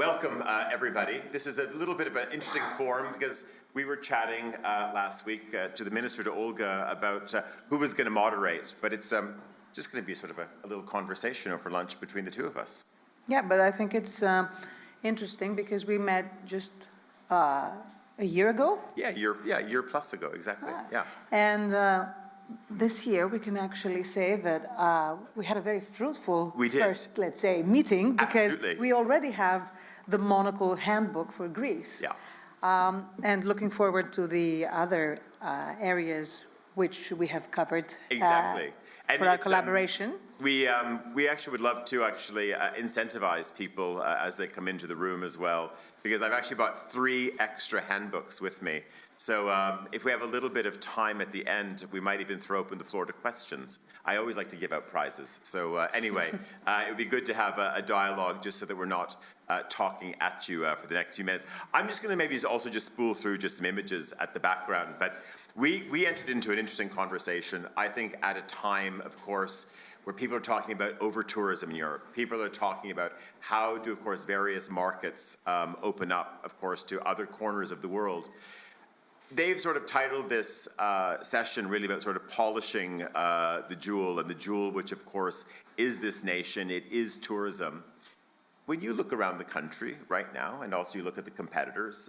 Welcome, everybody. This is a little bit of an interesting forum because we were chatting last week to the Minister, to Olga, about who was going to moderate, but it's just going to be sort of a little conversation over lunch between the two of us. Yeah, but I think it's interesting because we met just a year ago. Yeah, a year plus ago, exactly. Yeah. And this year we can actually say that we had a very fruitful first, let's say, meeting, because we already have the Monocle handbook for Greece. Yeah. And looking forward to the other areas which we have covered for our collaboration. We actually would love to incentivize people as they come into the room as well, because I've actually bought 3 extra handbooks with me. So if we have a little bit of time at the end, we might even throw open the floor to questions. I always like to give out prizes. So anyway, it would be good to have a dialogue just so that we're not talking at you for the next few minutes. I'm just going to maybe also just spool through just some images at the background. But we entered into an interesting conversation, I think, at a time, of course, where people are talking about over-tourism in Europe. People are talking about how do, of course, various markets open up, of course, to other corners of the world. They've sort of titled this session really about sort of polishing the jewel, and the jewel, which, of course, is this nation. It is tourism. When you look around the country right now, and also you look at the competitors,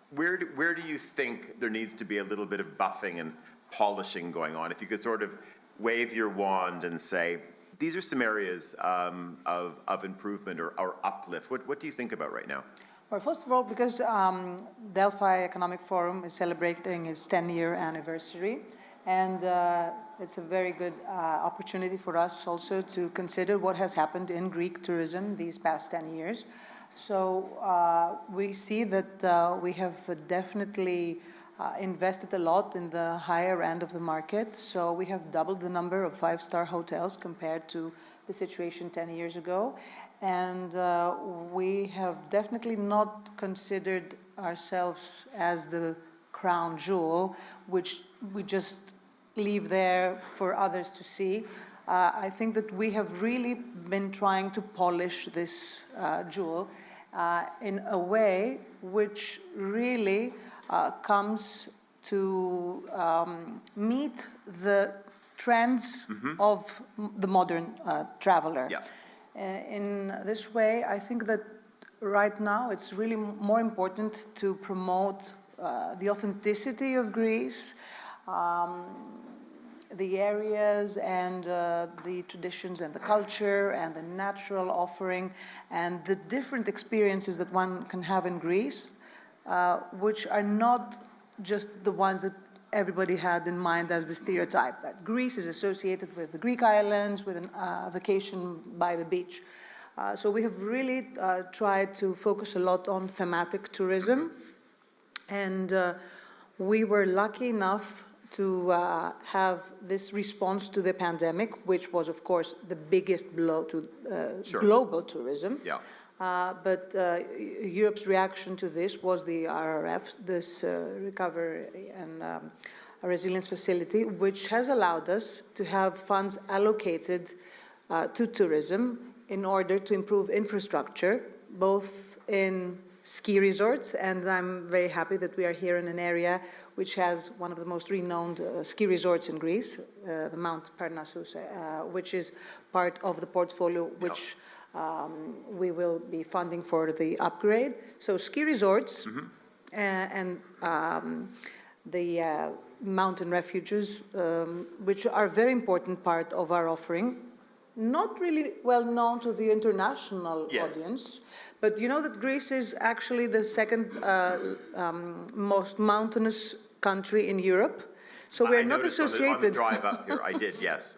where do you think there needs to be a little bit of buffing and polishing going on? If you could sort of wave your wand and say, these are some areas of improvement or uplift. What do you think about right now? Well, first of all, because Delphi Economic Forum is celebrating its 10-year anniversary, and it's a very good opportunity for us also to consider what has happened in Greek tourism these past 10 years. So we see that we have definitely invested a lot in the higher end of the market. So we have doubled the number of 5-star hotels compared to the situation 10 years ago. And we have definitely not considered ourselves as the crown jewel, which we just leave there for others to see. I think that we have really been trying to polish this jewel in a way which really comes to meet the trends of the modern traveler. Yeah. In this way, I think that right now it's really more important to promote the authenticity of Greece, the areas and the traditions and the culture and the natural offering and the different experiences that one can have in Greece, which are not just the ones that everybody had in mind as the stereotype, that Greece is associated with the Greek islands, with a vacation by the beach. So we have really tried to focus a lot on thematic tourism. And we were lucky enough to have this response to the pandemic, which was, of course, the biggest blow to global tourism. Yeah. But Europe's reaction to this was the RRF, this Recovery and Resilience Facility, which has allowed us to have funds allocated to tourism in order to improve infrastructure, both in ski resorts, and I'm very happy that we are here in an area which has one of the most renowned ski resorts in Greece, the Mount Parnassus, which is part of the portfolio which we will be funding for the upgrade. So ski resorts and the mountain refuges, which are a very important part of our offering, not really well known to the international audience, but you know that Greece is actually the second most mountainous country in Europe. So we're not associated. On the drive up here, I did, yes.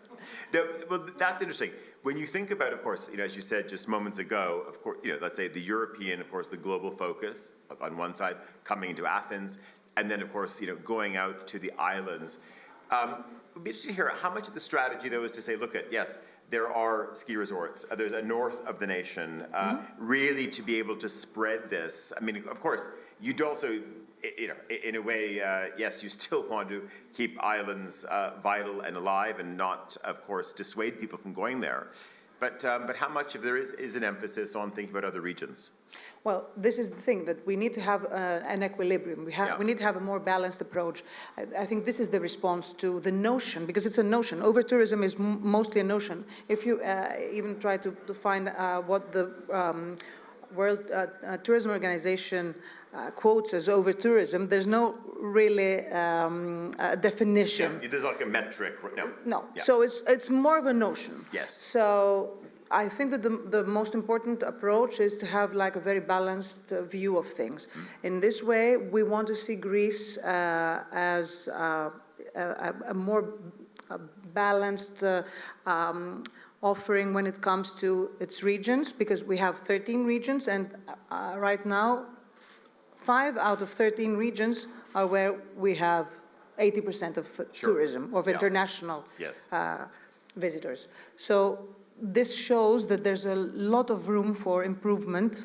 No, well, that's interesting. When you think about, of course, as you said just moments ago, of course, let's say the European, of course, the global focus on one side, coming into Athens, and then, of course, going out to the islands. It would be interesting to hear how much of the strategy, though, is to say, look at, yes, there are ski resorts. There's a north of the nation, really to be able to spread this. I mean, of course, you'd also, in a way, yes, you still want to keep islands vital and alive and not, of course, dissuade people from going there. But how much of there is an emphasis on thinking about other regions? Well, this is the thing, that we need to have an equilibrium. We need to have a more balanced approach. I think this is the response to the notion, because it's a notion. Over-tourism is mostly a notion. If you even try to find what the World Tourism Organization quotes as over-tourism, there's no really definition. Yeah, there's like a metric. No. Yeah. So it's more of a notion. Yes. So I think that the most important approach is to have like a very balanced view of things. In this way, we want to see Greece as a more balanced offering when it comes to its regions, because we have 13 regions, and right now 5 out of 13 regions are where we have 80% of tourism, of international visitors. So this shows that there's a lot of room for improvement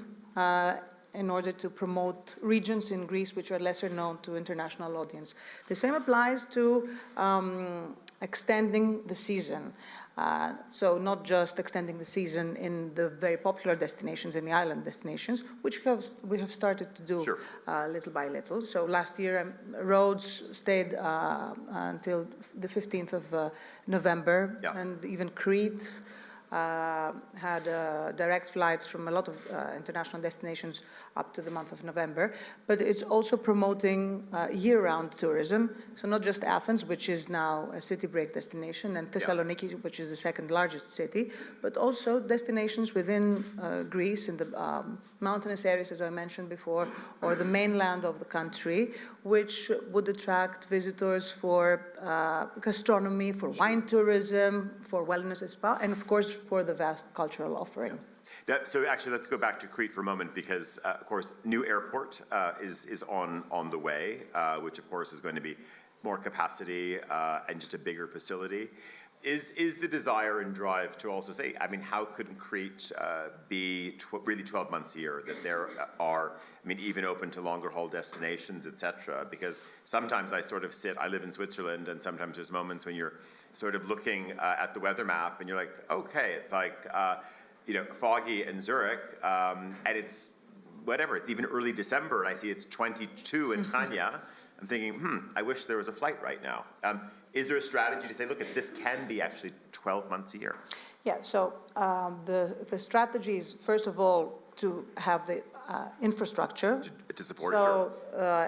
in order to promote regions in Greece which are lesser known to international audience. The same applies to extending the season. So not just extending the season in the very popular destinations, in the island destinations, which we have started to do little by little. So last year, Rhodes stayed until the 15th of November, and even Crete had direct flights from a lot of international destinations up to the month of November. But it's also promoting year-round tourism. So not just Athens, which is now a city break destination, and Thessaloniki, which is the second largest city, but also destinations within Greece in the mountainous areas, as I mentioned before, or the mainland of the country, which would attract visitors for gastronomy, for wine tourism, for wellness and spa, and of course for the vast cultural offering. So actually, let's go back to Crete for a moment, because of course, new airport is on the way, which of course is going to be more capacity and just a bigger facility. Is the desire and drive to also say, I mean, how could Crete be really 12 months a year, that there are, I mean, even open to longer haul destinations, et cetera? Because sometimes I sort of I live in Switzerland, and sometimes there's moments when you're sort of looking at the weather map and you're like, okay, it's like, foggy in Zurich, and it's whatever, it's even early December, and I see it's 22 in Chania. I'm thinking, I wish there was a flight right now. Is there a strategy to say, look, this can be actually 12 months a year? Yeah, so the strategy is, first of all, to have the infrastructure. To support,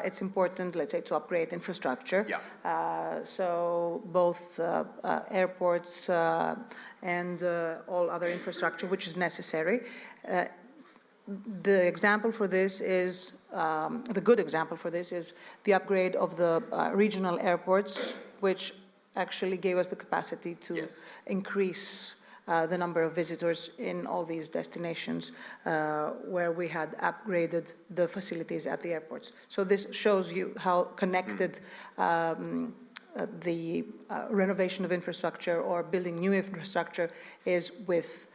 it's important, let's say, to upgrade infrastructure. So both airports and all other infrastructure which is necessary. The example for this is, the good example for this is the upgrade of the regional airports, which actually gave us the capacity to increase the number of visitors in all these destinations where we had upgraded the facilities at the airports. So this shows you how connected the renovation of infrastructure or building new infrastructure is with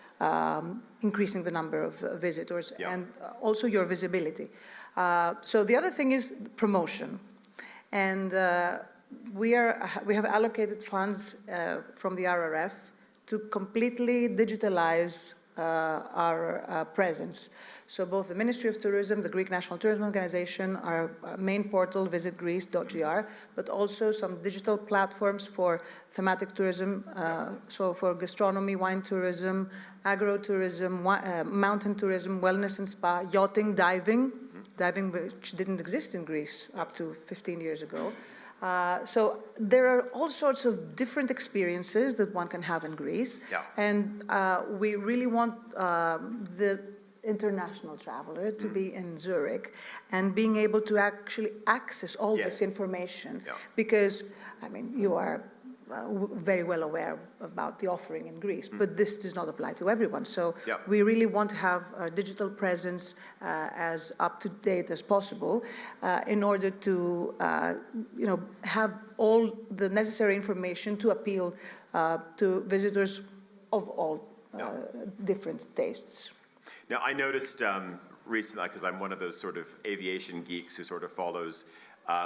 increasing the number of visitors and also your visibility. So the other thing is promotion. And we have allocated funds from the RRF to completely digitalize our presence. So both the Ministry of Tourism, the Greek National Tourism Organization, our main portal, visitgreece.gr, but also some digital platforms for thematic tourism, so for gastronomy, wine tourism, agro-tourism, mountain tourism, wellness and spa, yachting, diving, which didn't exist in Greece up to 15 years ago. So there are all sorts of different experiences that one can have in Greece. And we really want the international traveler to be in Zurich and being able to actually access all this information. Because, I mean, you are very well aware about the offering in Greece, but this does not apply to everyone. So we really want to have our digital presence as up-to-date as possible in order to, have all the necessary information to appeal to visitors of all different tastes. Now, I noticed recently, because I'm one of those sort of aviation geeks who sort of follows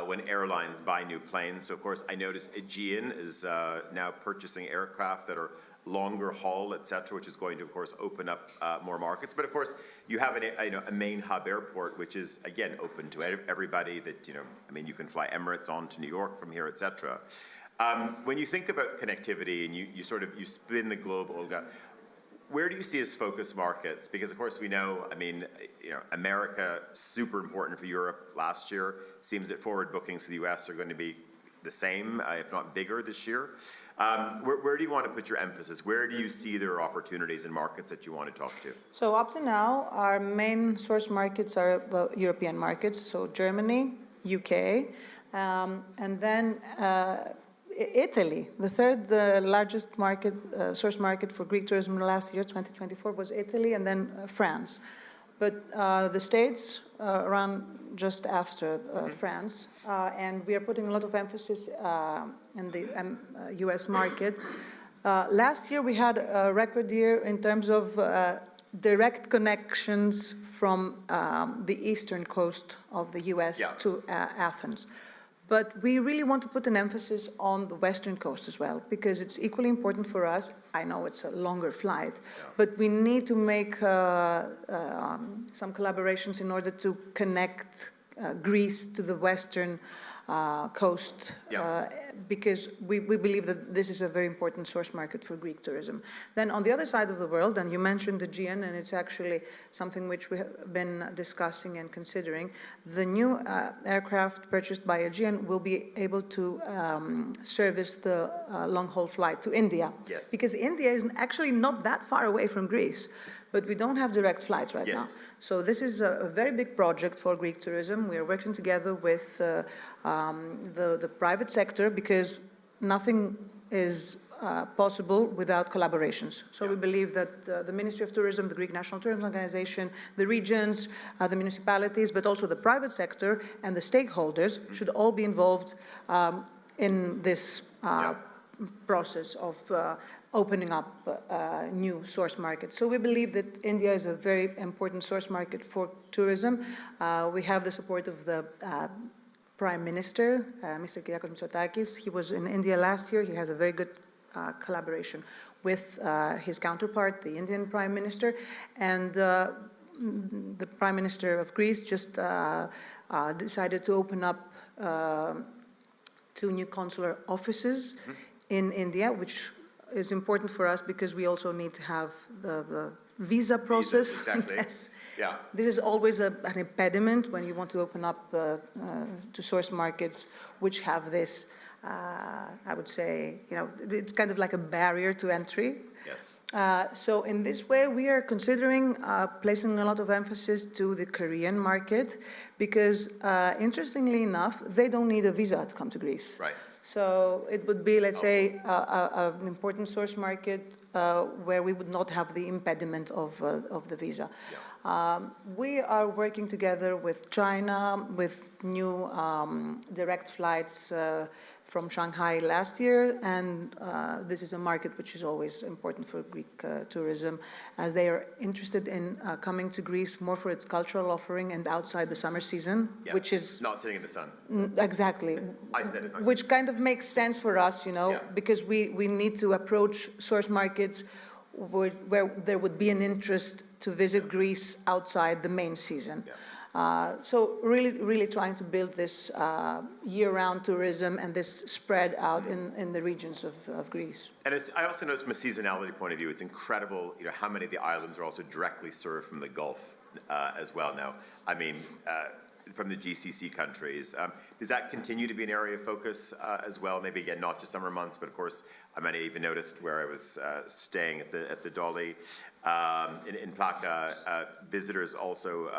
when airlines buy new planes. So, of course, I noticed Aegean is now purchasing aircraft that are longer haul, et cetera, which is going to, of course, open up more markets. But of course, you have a main hub airport, which is, again, open to everybody that, I mean, you can fly Emirates on to New York from here, et cetera. When you think about connectivity and you spin the globe, Olga, where do you see as focus markets? Because of course we know, I mean, America, super important for Europe last year. Seems that forward bookings to the US are going to be the same, if not bigger this year. Where do you want to put your emphasis? Where do you see there are opportunities in markets that you want to talk to? So up to now, our main source markets are the European markets, so Germany, UK, and then Italy. The third largest market, source market for Greek tourism last year, 2024, was Italy, and then France. But the States run just after France, and we are putting a lot of emphasis in the US market. Last year we had a record year in terms of direct connections from the eastern coast of the US to Athens. But we really want to put an emphasis on the western coast as well, because it's equally important for us. I know it's a longer flight, but we need to make some collaborations in order to connect Greece to the western coast, because we believe that this is a very important source market for Greek tourism. Then on the other side of the world, and you mentioned the Aegean, and it's actually something which we have been discussing and considering, the new aircraft purchased by Aegean will be able to service the long-haul flight to India. Yes. Because India is actually not that far away from Greece, but we don't have direct flights right now. So this is a very big project for Greek tourism. We are working together with the private sector, because nothing is possible without collaborations. So we believe that the Ministry of Tourism, the Greek National Tourism Organization, the regions, the municipalities, but also the private sector and the stakeholders should all be involved in this process of opening up new source markets. So we believe that India is a very important source market for tourism. We have the support of the Prime Minister, Mr. Kyriakos Mitsotakis. He was in India last year. He has a very good collaboration with his counterpart, the Indian Prime Minister. And the Prime Minister of Greece just decided to open up 2 new consular offices in India, which is important for us because we also need to have the visa process. Exactly. Yes. Yeah. This is always an impediment when you want to open up to source markets which have this, I would say, it's kind of like a barrier to entry. Yes. So in this way, we are considering placing a lot of emphasis to the Korean market because, interestingly enough, they don't need a visa to come to Greece. Right. So it would be, let's say, an important source market where we would not have the impediment of the visa. Yeah. We are working together with China with new direct flights from Shanghai last year, and this is a market which is always important for Greek tourism, as they are interested in coming to Greece more for its cultural offering and outside the summer season, which is... Not sitting in the sun. Exactly. I said it. Which kind of makes sense for us, because we need to approach source markets where there would be an interest to visit Greece outside the main season. Yeah. So really trying to build this year-round tourism and this spread out in the regions of Greece. And I also noticed from a seasonality point of view, it's incredible, how many of the islands are also directly served from the Gulf as well now. I mean, from the GCC countries. Does that continue to be an area of focus as well? Maybe again, not just summer months, but of course, I might have even noticed where I was staying at the Dolly in Plaka, visitors also,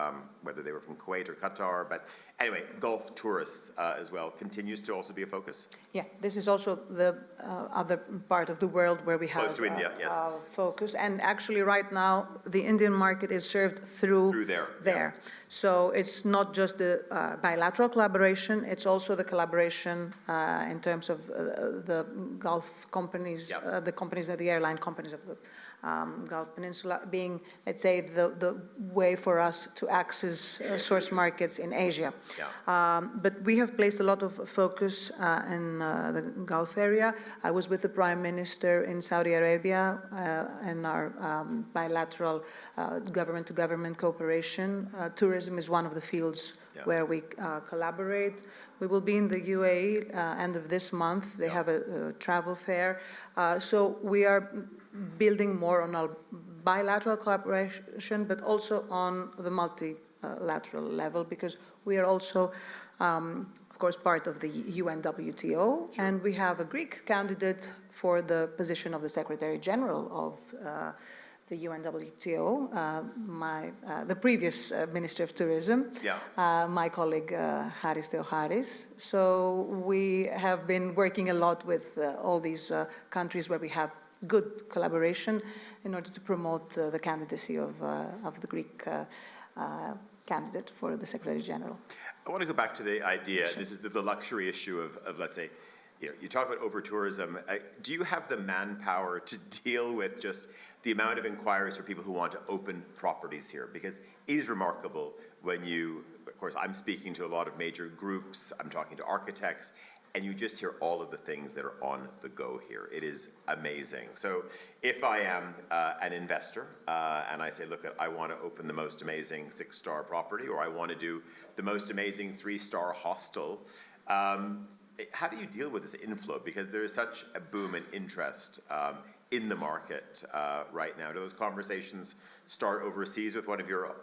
whether they were from Kuwait or Qatar, but anyway, Gulf tourists as well continues to also be a focus. Yeah, this is also the other part of the world where we have close to India, yes. Focus. And actually right now, the Indian market is served through there. Yeah. So it's not just the bilateral collaboration, it's also the collaboration in terms of the Gulf companies, Yep. the companies that the airline companies of the Gulf Peninsula, being, let's say, the way for us to access source markets in Asia. Yeah. But we have placed a lot of focus in the Gulf area. I was with the Prime Minister in Saudi Arabia in our bilateral government-to-government cooperation. Tourism is one of the fields where we collaborate. We will be in the UAE end of this month. They have a travel fair. So we are building more on our bilateral collaboration, but also on the multilateral level, because we are also, of course, part of the UNWTO, sure. And we have a Greek candidate for the position of the Secretary General of the UNWTO, the previous Minister of Tourism, my colleague Haris Theoharis. So we have been working a lot with all these countries where we have good collaboration in order to promote the candidacy of the Greek candidate for the Secretary General. I want to go back to the idea, this is the luxury issue of let's say, you talk about over-tourism. Do you have the manpower to deal with just the amount of inquiries for people who want to open properties here? Because it is remarkable when you, of course, I'm speaking to a lot of major groups, I'm talking to architects, and you just hear all of the things that are on the go here. It is amazing. So if I am an investor and I say, look, I want to open the most amazing 6-star property, or I want to do the most amazing 3-star hostel, how do you deal with this inflow? Because there is such a boom in interest in the market right now. Do those conversations start overseas with one of your,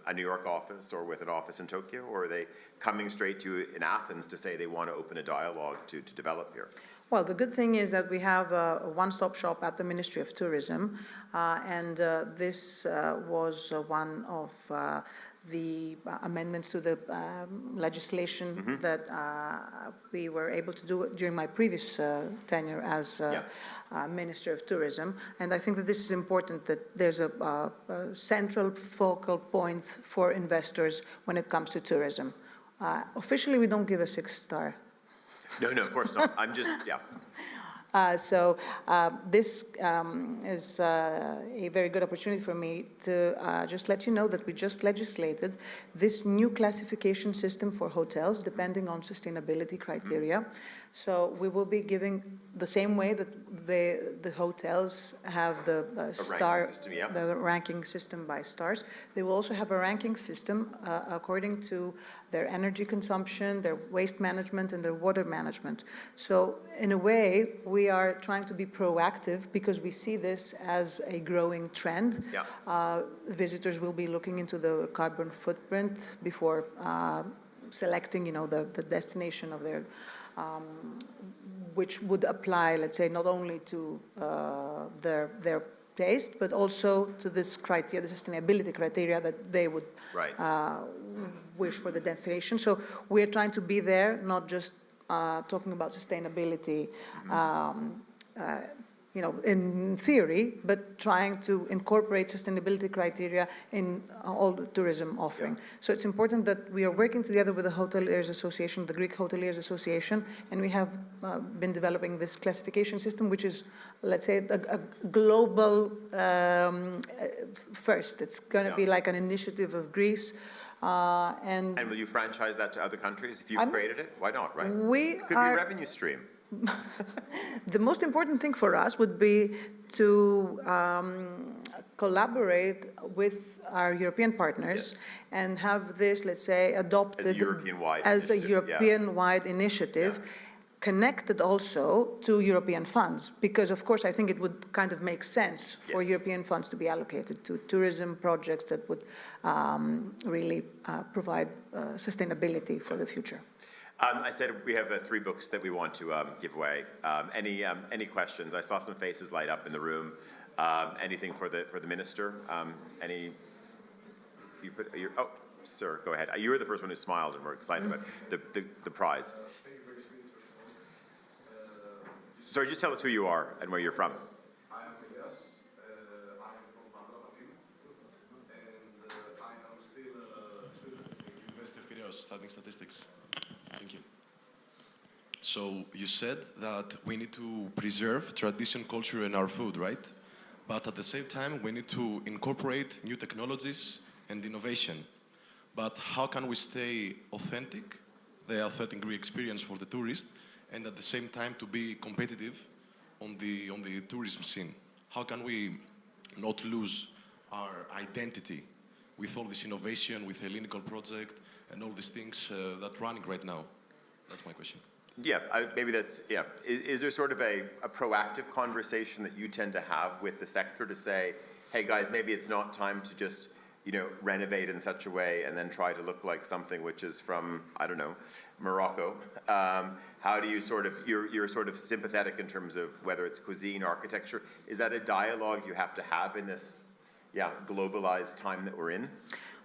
a New York office or with an office in Tokyo, or are they coming straight to you in Athens to say they want to open a dialogue to develop here? Well, the good thing is that we have a one-stop shop at the Ministry of Tourism, and this was one of the amendments to the legislation that we were able to do during my previous tenure as Minister of Tourism. And I think that this is important, that there's a central focal point for investors when it comes to tourism. Officially, we don't give a 6-star. No, of course not. I'm just, So this is a very good opportunity for me to just let you know that we just legislated this new classification system for hotels depending on sustainability criteria. So we will be giving the same way that the hotels have the the ranking system by stars. They will also have a ranking system according to their energy consumption, their waste management, and their water management. So in a way, we are trying to be proactive because we see this as a growing trend. Visitors will be looking into the carbon footprint before selecting, the destination of their which would apply, let's say, not only to their taste, but also to this criteria, the sustainability criteria that they would wish for the destination. So we're trying to be there, not just talking about sustainability, in theory, but trying to incorporate sustainability criteria in all the tourism offering. So it's important that we are working together with the Hoteliers Association, the Greek Hoteliers Association, and we have been developing this classification system, which is, let's say, a global first. It's going to be like an initiative of Greece. And will you franchise that to other countries? If you've created it, why not, right? It could be a revenue stream. The most important thing for us would be to collaborate with our European partners and have this, let's say, adopted as a European-wide initiative, connected also to European funds. Because, of course, I think it would kind of make sense for European funds to be allocated to tourism projects that would really provide sustainability for the future. I said we have 3 books that we want to give away. Any questions? I saw some faces light up in the room. Anything for the minister? Oh, sir, go ahead. You were the first one who smiled, and we're excited about the prize. Sorry, just tell us who you are and where you're from. I am Elias. I am from Monocle, and I am still a student at the University of Piraeus studying statistics. Thank you. So you said that we need to preserve tradition, culture, and our food, right? But at the same time, we need to incorporate new technologies and innovation. But how can we stay authentic, the authentic Greek experience for the tourist, and at the same time to be competitive on the tourism scene? How can we not lose our identity with all this innovation, with the Hellenic project, and all these things that are running right now? That's my question. Yeah, maybe that's, yeah. Is there sort of a proactive conversation that you tend to have with the sector to say, hey guys, maybe it's not time to just, renovate in such a way and then try to look like something which is from, I don't know, Morocco? How do you sort of, you're sort of sympathetic in terms of whether it's cuisine, architecture. Is that a dialogue you have to have in this, globalized time that we're in?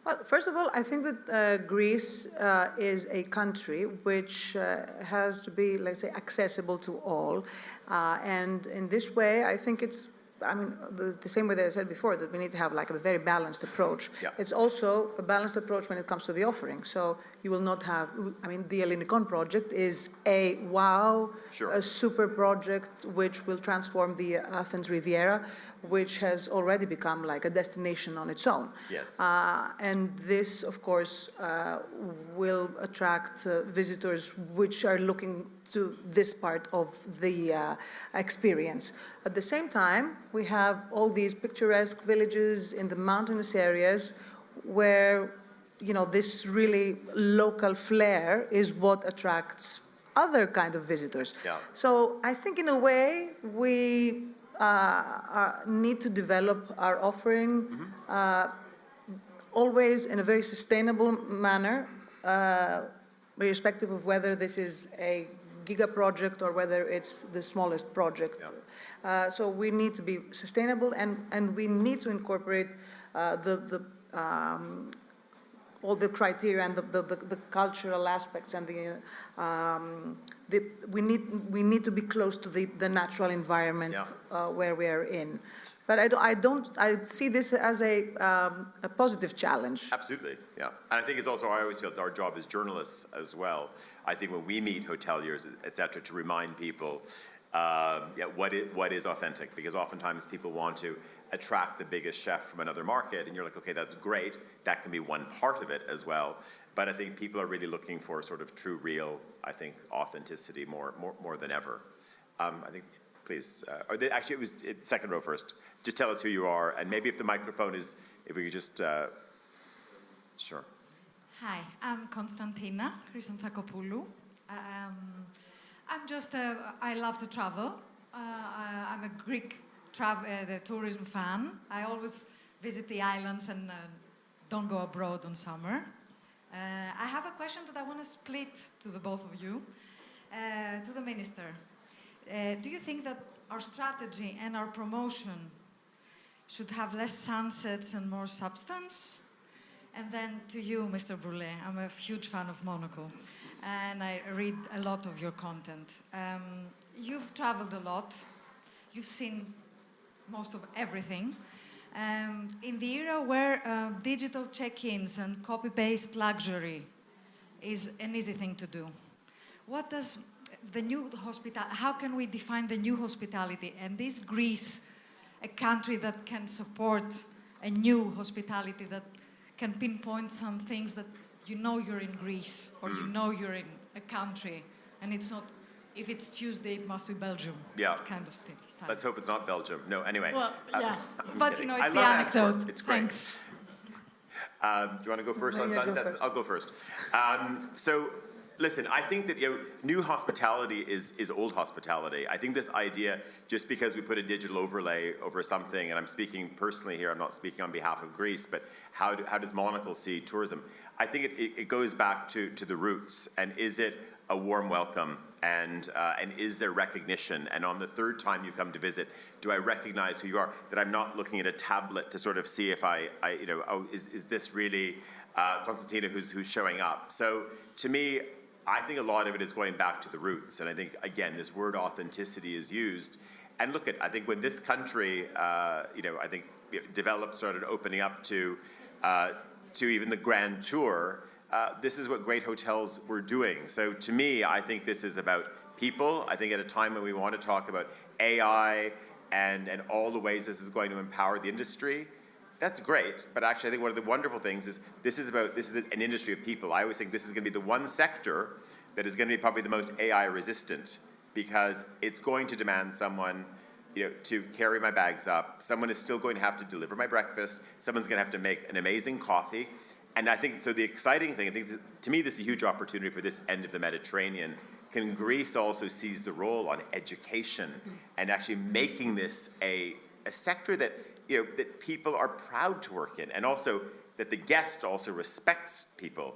Well, first of all, I think that Greece is a country which has to be, let's say, accessible to all. And in this way, I think it's, the same way that I said before, that we need to have like a very balanced approach. Yeah. It's also a balanced approach when it comes to the offering. So you will not have, the Hellenic project is a wow, Sure. a super project which will transform the Athens Riviera, which has already become like a destination on its own. Yes. And this, of course, will attract visitors which are looking to this part of the experience. At the same time, we have all these picturesque villages in the mountainous areas where, this really local flair is what attracts other kind of visitors. Yeah. So I think in a way, we need to develop our offering always in a very sustainable manner, irrespective of whether this is a giga project or whether it's the smallest project. Yeah. So we need to be sustainable, and we need to incorporate all the criteria and the cultural aspects and we need to be close to the natural environment where we are in. But I see this as a positive challenge. Absolutely, yeah. And I think it's also, I always feel it's our job as journalists as well. I think when we meet hoteliers, et cetera, to remind people, what is authentic? Because oftentimes people want to attract the biggest chef from another market, and you're like, okay, that's great. That can be one part of it as well. But I think people are really looking for sort of true, real, authenticity more than ever. I think, please, actually, it was second row first. Just tell us who you are, and maybe if the microphone is, if we could just, sure. Hi, I'm Konstantina Chrysanthakopoulos. I love to travel. I'm a Greek the tourism fan. I always visit the islands and don't go abroad on summer. I have a question that I want to split to the both of you, to the minister. Do you think that our strategy and our promotion should have less sunsets and more substance? And then to you, Mr. Brûlé, I'm a huge fan of Monocle, and I read a lot of your content. You've traveled a lot. You've seen most of everything. In the era where digital check-ins and copy-paste luxury is an easy thing to do, what does the new how can we define the new hospitality? And is Greece a country that can support a new hospitality that can pinpoint some things that you're in Greece, or you're in a country, and it's not, if it's Tuesday, it must be Belgium. Yeah. Kind of thing. Let's hope it's not Belgium. No, anyway. Well, yeah. But, kidding. It's the anecdote. It's great. Thanks. Do you want to go first on sunsets? I'll go first. So, listen, I think that new hospitality is old hospitality. I think this idea, just because we put a digital overlay over something, and I'm speaking personally here, I'm not speaking on behalf of Greece, but how does Monocle see tourism? I think it goes back to the roots, and is it a warm welcome, and is there recognition? And on the third time you come to visit, do I recognize who you are? That I'm not looking at a tablet to sort of see if is this really Konstantina who's showing up? So to me, I think a lot of it is going back to the roots, and I think again this word authenticity is used. And look I think when this country, I think developed, started opening up to even the Grand Tour. This is what great hotels were doing. So to me, I think this is about people. I think at a time when we want to talk about AI and all the ways this is going to empower the industry, that's great. But actually, I think one of the wonderful things is this is an industry of people. I always think this is going to be the one sector that is going to be probably the most AI resistant, because it's going to demand someone, to carry my bags up. Someone is still going to have to deliver my breakfast. Someone's going to have to make an amazing coffee. And I think, so the exciting thing, I think, to me, this is a huge opportunity for this end of the Mediterranean. Can Greece also seize the role on education and actually making this a sector that, that people are proud to work in, and also that the guest also respects people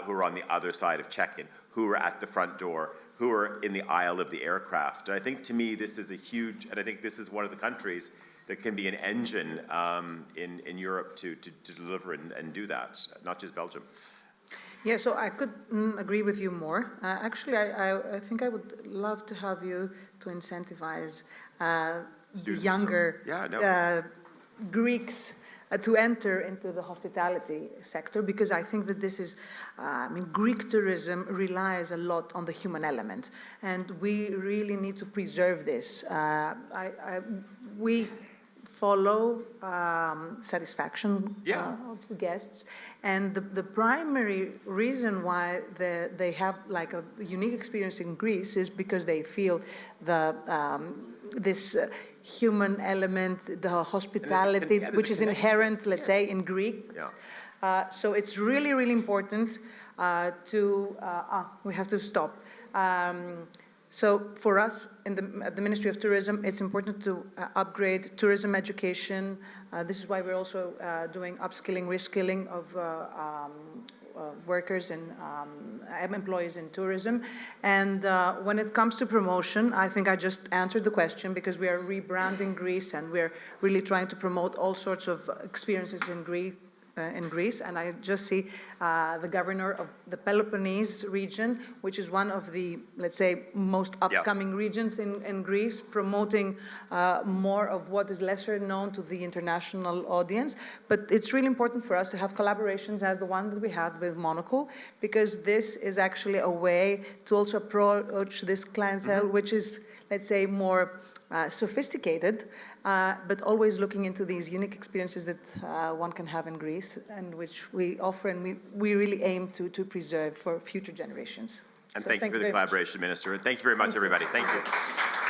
who are on the other side of check-in, who are at the front door, who are in the aisle of the aircraft. And I think, to me, this is a huge, and I think this is one of the countries that can be an engine in Europe to deliver and do that, not just Belgium. Yeah, so I could agree with you more. Actually, I think I would love to have you to incentivize younger Greeks to enter into the hospitality sector, because I think that this is, Greek tourism relies a lot on the human element, and we really need to preserve this. We follow satisfaction of the guests, and the primary reason why they have like a unique experience in Greece is because they feel this human element, the hospitality, which is inherent, let's say, in Greeks. Yeah. So it's really, really important we have to stop. So for us at the Ministry of Tourism, it's important to upgrade tourism education. This is why we're also doing upskilling, reskilling of workers and employees in tourism. And when it comes to promotion, I think I just answered the question, because we are rebranding Greece and we're really trying to promote all sorts of experiences in Greece, and I just see the governor of the Peloponnese region, which is one of the, let's say, most upcoming regions in Greece, promoting more of what is lesser known to the international audience. But it's really important for us to have collaborations as the one that we had with Monocle, because this is actually a way to also approach this clientele, which is, let's say, more sophisticated, but always looking into these unique experiences that one can have in Greece, and which we offer and we really aim to preserve for future generations. And so thank you for the collaboration, Minister. And thank you very much, everybody. Thank you.